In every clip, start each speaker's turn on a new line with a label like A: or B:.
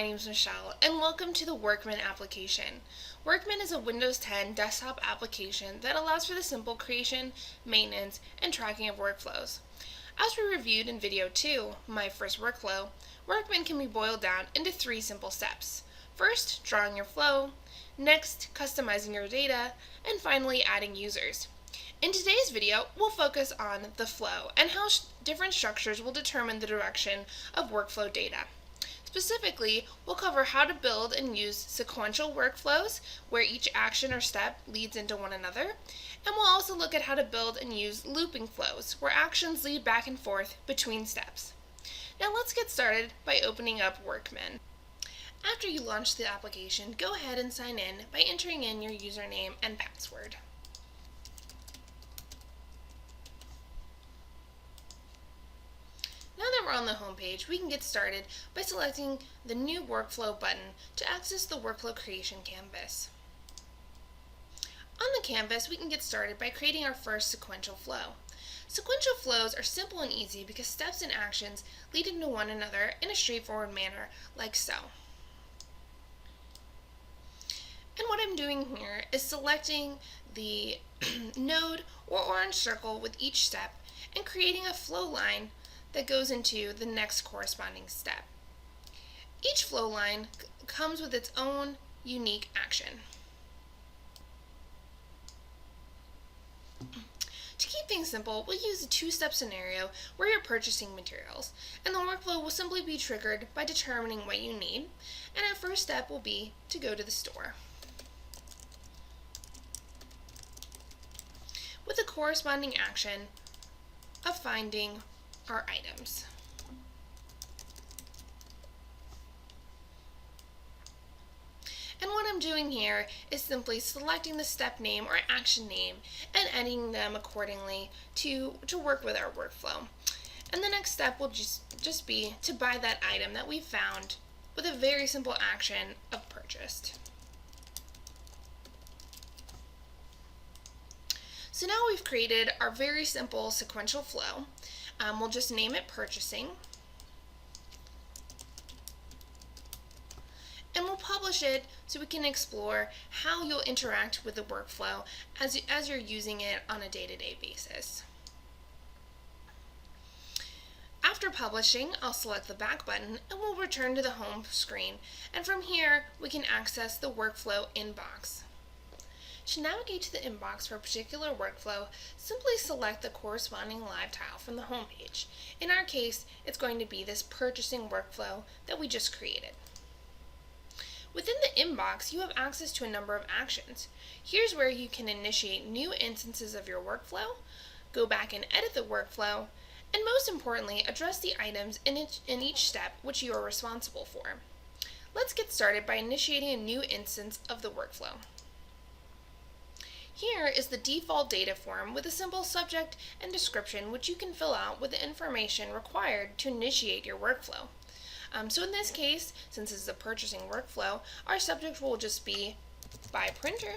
A: my name is Michelle, and welcome to the WorkMan application. WorkMan is a Windows 10 desktop application that allows for the simple creation, maintenance, and tracking of workflows. As we reviewed in video 2, my first workflow, WorkMan can be boiled down into 3 simple steps. First, drawing your flow, next, customizing your data, and finally, adding users. In today's video, we'll focus on the flow and how different structures will determine the direction of workflow data. Specifically, we'll cover how to build and use sequential workflows, where each action or step leads into one another, and we'll also look at how to build and use looping flows, where actions lead back and forth between steps. Now let's get started by opening up WorkMan. After you launch the application, go ahead and sign in by entering in your username and password. Now that we're on the home page, we can get started by selecting the New Workflow button to access the workflow creation canvas. On the canvas, we can get started by creating our first sequential flow. Sequential flows are simple and easy because steps and actions lead into one another in a straightforward manner, like so. And what I'm doing here is selecting the node or orange circle with each step and creating a flow line that goes into the next corresponding step. Each flow line comes with its own unique action. To keep things simple, we'll use a 2-step scenario where you're purchasing materials, and the workflow will simply be triggered by determining what you need, and our first step will be to go to the store, with the corresponding action of finding our items. And what I'm doing here is simply selecting the step name or action name and editing them accordingly to work with our workflow. And the next step will just be to buy that item that we found with a very simple action of purchased. So now we've created our very simple sequential flow. We'll just name it purchasing, and we'll publish it so we can explore how you'll interact with the workflow as you're using it on a day-to-day basis. After publishing, I'll select the back button and we'll return to the home screen, and from here we can access the workflow inbox. To navigate to the inbox for a particular workflow, simply select the corresponding live tile from the home page. In our case, it's going to be this purchasing workflow that we just created. Within the inbox, you have access to a number of actions. Here's where you can initiate new instances of your workflow, go back and edit the workflow, and most importantly, address the items in each step which you are responsible for. Let's get started by initiating a new instance of the workflow. Here is the default data form with a simple subject and description which you can fill out with the information required to initiate your workflow. So in this case, since this is a purchasing workflow, our subject will just be buy printer,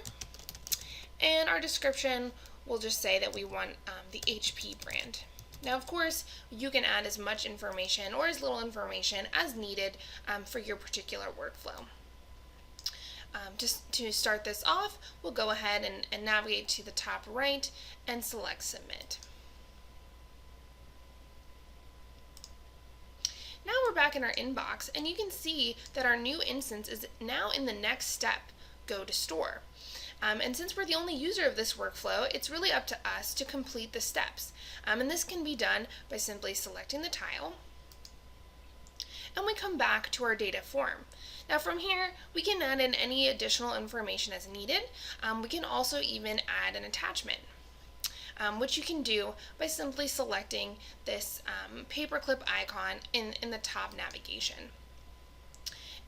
A: and our description will just say that we want the HP brand. Now of course, you can add as much information or as little information as needed for your particular workflow. Just to start this off, we'll go ahead and navigate to the top right and select Submit. Now we're back in our inbox, and you can see that our new instance is now in the next step, Go to Store. And since we're the only user of this workflow, it's really up to us to complete the steps. And this can be done by simply selecting the tile, and we come back to our data form. Now from here, we can add in any additional information as needed. We can also even add an attachment, which you can do by simply selecting this paperclip icon in the top navigation.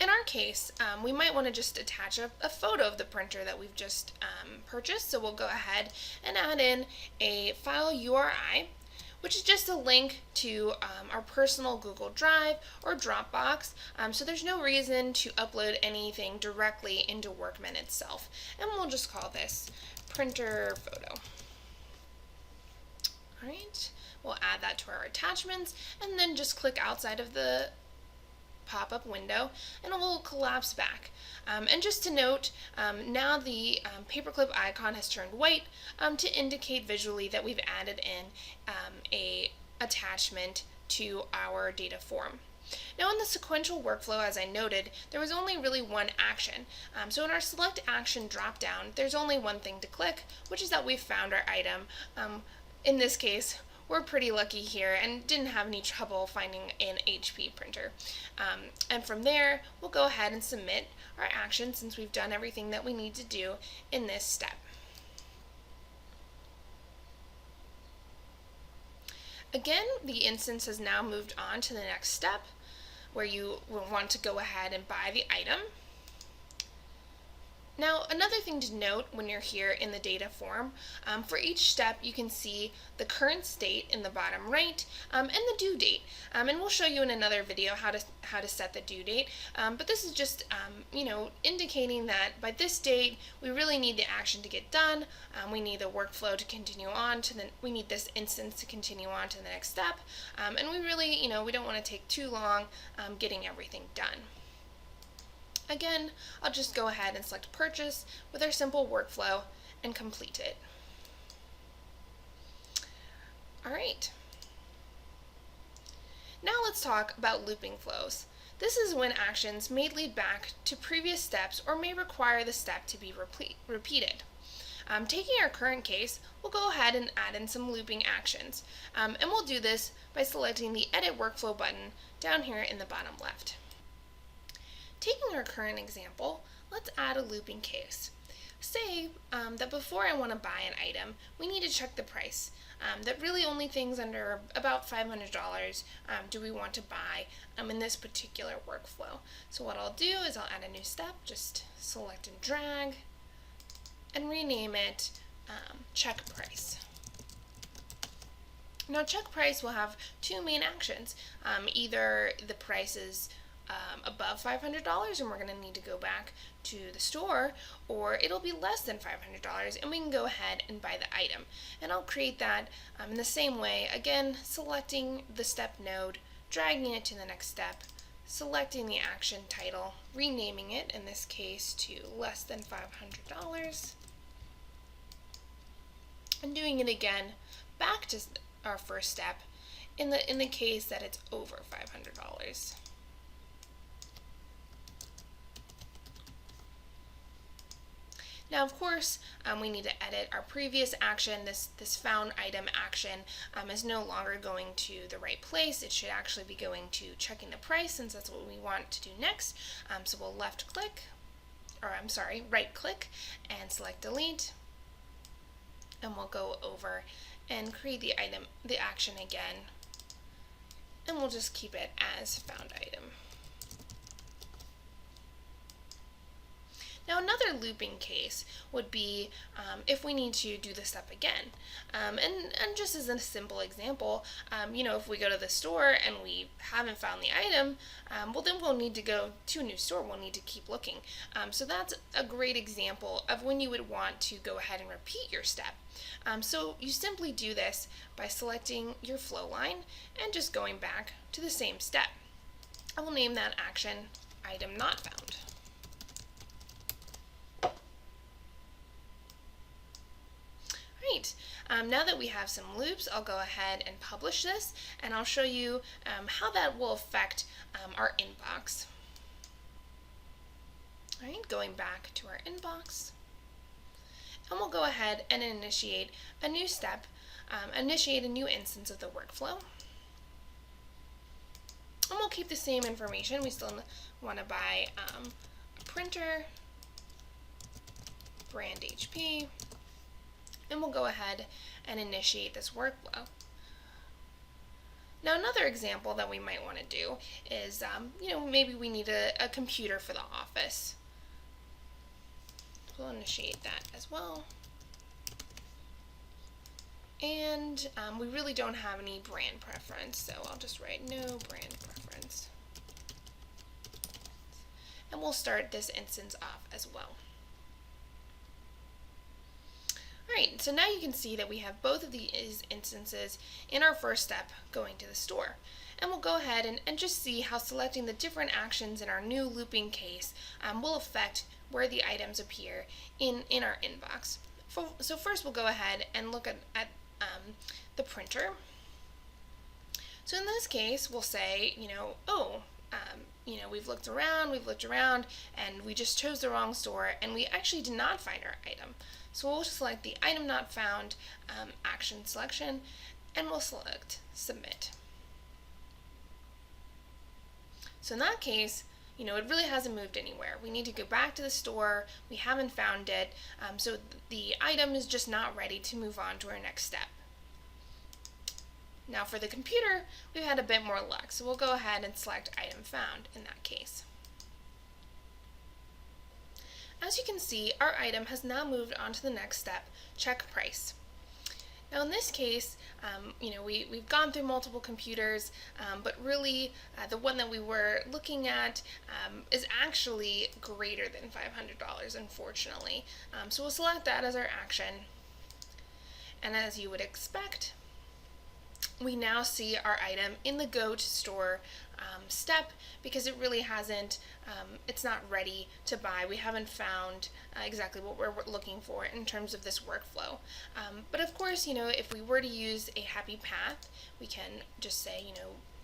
A: In our case, we might want to just attach a photo of the printer that we've just purchased, so we'll go ahead and add in a file URI, which is just a link to our personal Google Drive or Dropbox, so there's no reason to upload anything directly into WorkMan itself. And we'll just call this printer photo. Alright, we'll add that to our attachments, and then just click outside of the pop-up window, and it will collapse back. And just to note, now the paperclip icon has turned white to indicate visually that we've added in a attachment to our data form. Now in the sequential workflow, as I noted, there was only really one action. So in our select action drop-down, there's only one thing to click, which is that we've found our item. In this case, we're pretty lucky here and didn't have any trouble finding an HP printer. And from there, we'll go ahead and submit our action since we've done everything that we need to do in this step. Again, the instance has now moved on to the next step, where you will want to go ahead and buy the item. Now, another thing to note when you're here in the data form, for each step you can see the current state in the bottom right and the due date. And we'll show you in another video how to set the due date. But this is just indicating that by this date we really need the action to get done. We need the workflow to continue on to we need this instance to continue on to the next step. And we really, we don't want to take too long getting everything done. Again, I'll just go ahead and select purchase with our simple workflow and complete it. All right. Now let's talk about looping flows. This is when actions may lead back to previous steps or may require the step to be repeated. Taking our current case, we'll go ahead and add in some looping actions. And we'll do this by selecting the Edit Workflow button down here in the bottom left. Taking our current example, let's add a looping case. Say that before I want to buy an item, we need to check the price. That really only things under about $500 do we want to buy in this particular workflow. So what I'll do is I'll add a new step, just select and drag, and rename it check price. Now check price will have two main actions. Either the price is above $500 and we're going to need to go back to the store, or it'll be less than $500 and we can go ahead and buy the item. And I'll create that in the same way, again selecting the step node, dragging it to the next step, selecting the action title, renaming it in this case to less than $500, and doing it again back to our first step in the case that it's over $500. Now, of course, we need to edit our previous action. This found item action is no longer going to the right place. It should actually be going to checking the price, since that's what we want to do next. So we'll right click and select delete. And we'll go over and create the action again. And we'll just keep it as found item. Now another looping case would be if we need to do the step again. And just as a simple example, if we go to the store and we haven't found the item, well then we'll need to go to a new store. We'll need to keep looking. So that's a great example of when you would want to go ahead and repeat your step. So you simply do this by selecting your flow line and just going back to the same step. I will name that action item not found. Right. Now that we have some loops, I'll go ahead and publish this, and I'll show you how that will affect our inbox. All right, going back to our inbox, and we'll go ahead and initiate a new step, initiate a new instance of the workflow. And we'll keep the same information. We still want to buy a printer, brand HP, and we'll go ahead and initiate this workflow. Now another example that we might want to do is, maybe we need a computer for the office. We'll initiate that as well. And we really don't have any brand preference, so I'll just write no brand preference. And we'll start this instance off as well. Great, so now you can see that we have both of these instances in our first step, going to the store. And we'll go ahead and just see how selecting the different actions in our new looping case will affect where the items appear in our inbox. So first we'll go ahead and look at the printer. So in this case, we'll say, we've looked around, and we just chose the wrong store, and we actually did not find our item. So we'll select the item not found action selection, and we'll select submit. So in that case, it really hasn't moved anywhere. We need to go back to the store. We haven't found it, so the item is just not ready to move on to our next step. Now for the computer, we've had a bit more luck, so we'll go ahead and select item found in that case. As you can see, our item has now moved on to the next step, check price. Now in this case, we've gone through multiple computers, but really the one that we were looking at is actually greater than $500, unfortunately. So we'll select that as our action. And as you would expect, we now see our item in the go to store step because it really hasn't, it's not ready to buy. We haven't found exactly what we're looking for in terms of this workflow. But of course, if we were to use a happy path, we can just say,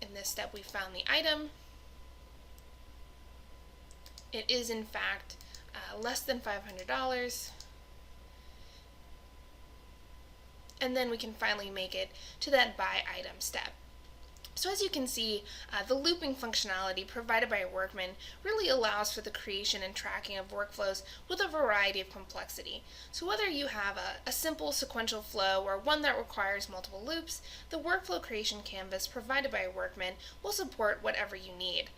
A: in this step we found the item. It is in fact less than $500. And then we can finally make it to that buy item step. So as you can see, the looping functionality provided by WorkMan really allows for the creation and tracking of workflows with a variety of complexity. So whether you have a simple sequential flow or one that requires multiple loops, the workflow creation canvas provided by WorkMan will support whatever you need.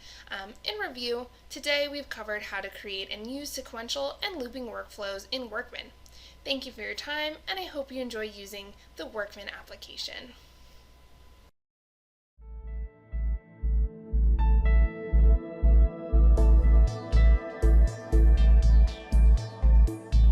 A: In review, today we've covered how to create and use sequential and looping workflows in WorkMan. Thank you for your time, and I hope you enjoy using the WorkMan application.